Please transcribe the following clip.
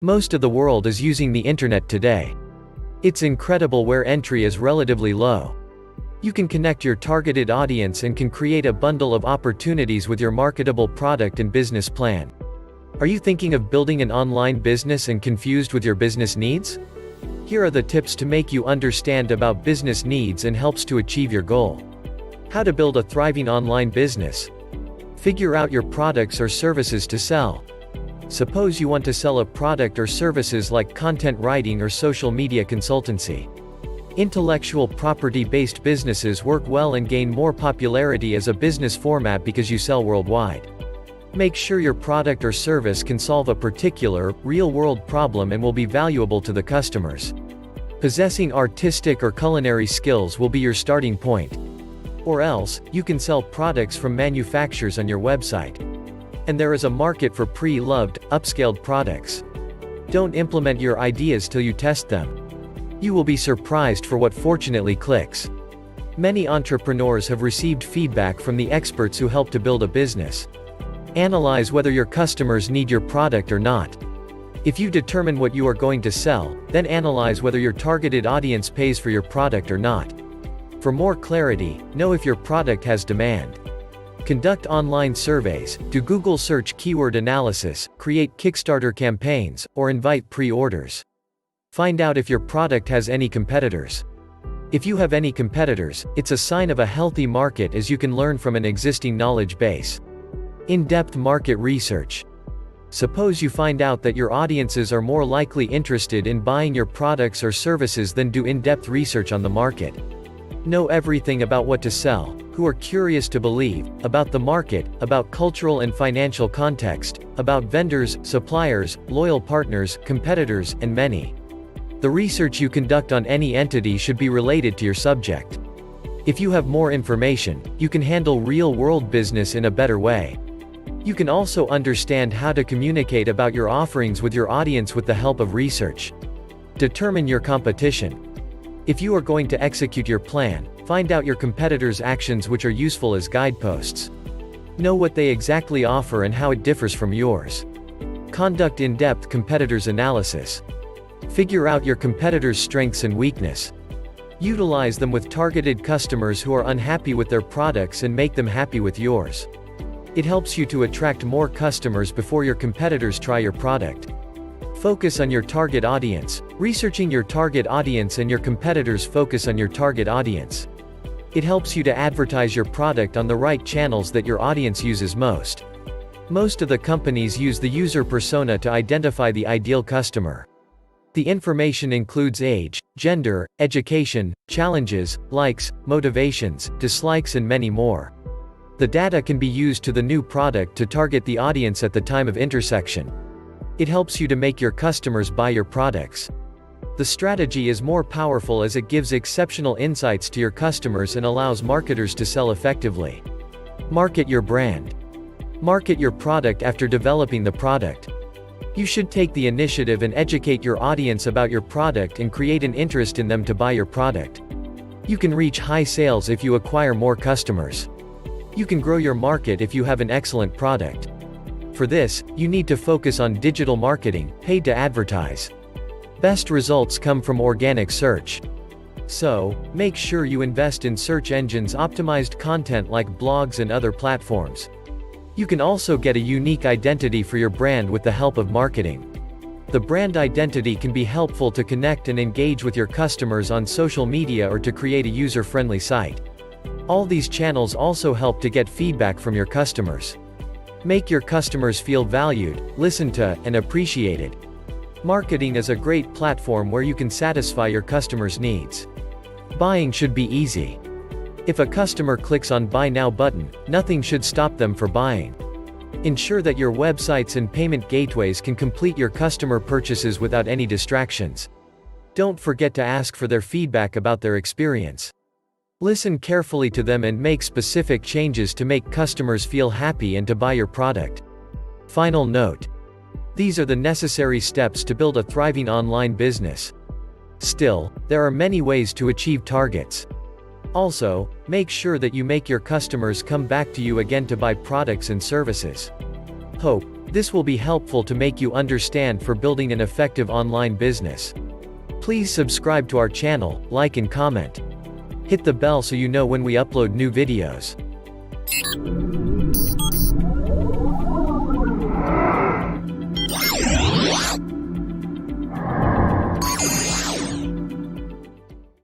Most of the world is using the internet today. It's incredible where entry is relatively low. You can connect your targeted audience and can create a bundle of opportunities with your marketable product and business plan. Are you thinking of building an online business and confused with your business needs? Here are the tips to make you understand about business needs and helps to achieve your goal. How to build a thriving online business. Figure out your products or services to sell. Suppose you want to sell a product or services like content writing or social media consultancy. Intellectual property-based businesses work well and gain more popularity as a business format because you sell worldwide. Make sure your product or service can solve a particular, real-world problem and will be valuable to the customers. Possessing artistic or culinary skills will be your starting point. Or else, you can sell products from manufacturers on your website. And there is a market for pre-loved, upscaled products. Don't implement your ideas till you test them. You will be surprised for what fortunately clicks. Many entrepreneurs have received feedback from the experts who help to build a business. Analyze whether your customers need your product or not. If you determine what you are going to sell, then analyze whether your targeted audience pays for your product or not. For more clarity, know if your product has demand. Conduct online surveys, do Google search keyword analysis, create Kickstarter campaigns, or invite pre-orders. Find out if your product has any competitors. If you have any competitors, it's a sign of a healthy market as you can learn from an existing knowledge base. In-depth market research. Suppose you find out that your audiences are more likely interested in buying your products or services than do in-depth research on the market. Know everything about what to sell, who are curious to believe, about the market, about cultural and financial context, about vendors, suppliers, loyal partners, competitors, and many. The research you conduct on any entity should be related to your subject. If you have more information, you can handle real-world business in a better way. You can also understand how to communicate about your offerings with your audience with the help of research. Determine your competition. If you are going to execute your plan, find out your competitors' actions which are useful as guideposts. Know what they exactly offer and how it differs from yours. Conduct in-depth competitors' analysis. Figure out your competitors' strengths and weakness. Utilize them with targeted customers who are unhappy with their products and make them happy with yours. It helps you to attract more customers before your competitors try your product. Focus on your target audience. Researching your target audience and your competitors' focus on your target audience. It helps you to advertise your product on the right channels that your audience uses most. Most of the companies use the user persona to identify the ideal customer. The information includes age, gender, education, challenges, likes, motivations, dislikes and many more. The data can be used to the new product to target the audience at the time of intersection. It helps you to make your customers buy your products. The strategy is more powerful as it gives exceptional insights to your customers and allows marketers to sell effectively. Market your brand. Market your product after developing the product. You should take the initiative and educate your audience about your product and create an interest in them to buy your product. You can reach high sales if you acquire more customers. You can grow your market if you have an excellent product. For this, you need to focus on digital marketing, paid to advertise. Best results come from organic search. So, make sure you invest in search engines optimized content like blogs and other platforms. You can also get a unique identity for your brand with the help of marketing. The brand identity can be helpful to connect and engage with your customers on social media or to create a user-friendly site. All these channels also help to get feedback from your customers. Make your customers feel valued, listened to, and appreciated. Marketing is a great platform where you can satisfy your customers' needs. Buying should be easy. If a customer clicks on Buy Now button, nothing should stop them from buying. Ensure that your websites and payment gateways can complete your customer purchases without any distractions. Don't forget to ask for their feedback about their experience. Listen carefully to them and make specific changes to make customers feel happy and to buy your product. Final note. These are the necessary steps to build a thriving online business. Still, there are many ways to achieve targets. Also, make sure that you make your customers come back to you again to buy products and services. Hope this will be helpful to make you understand for building an effective online business. Please subscribe to our channel, like and comment. Hit the bell so you know when we upload new videos.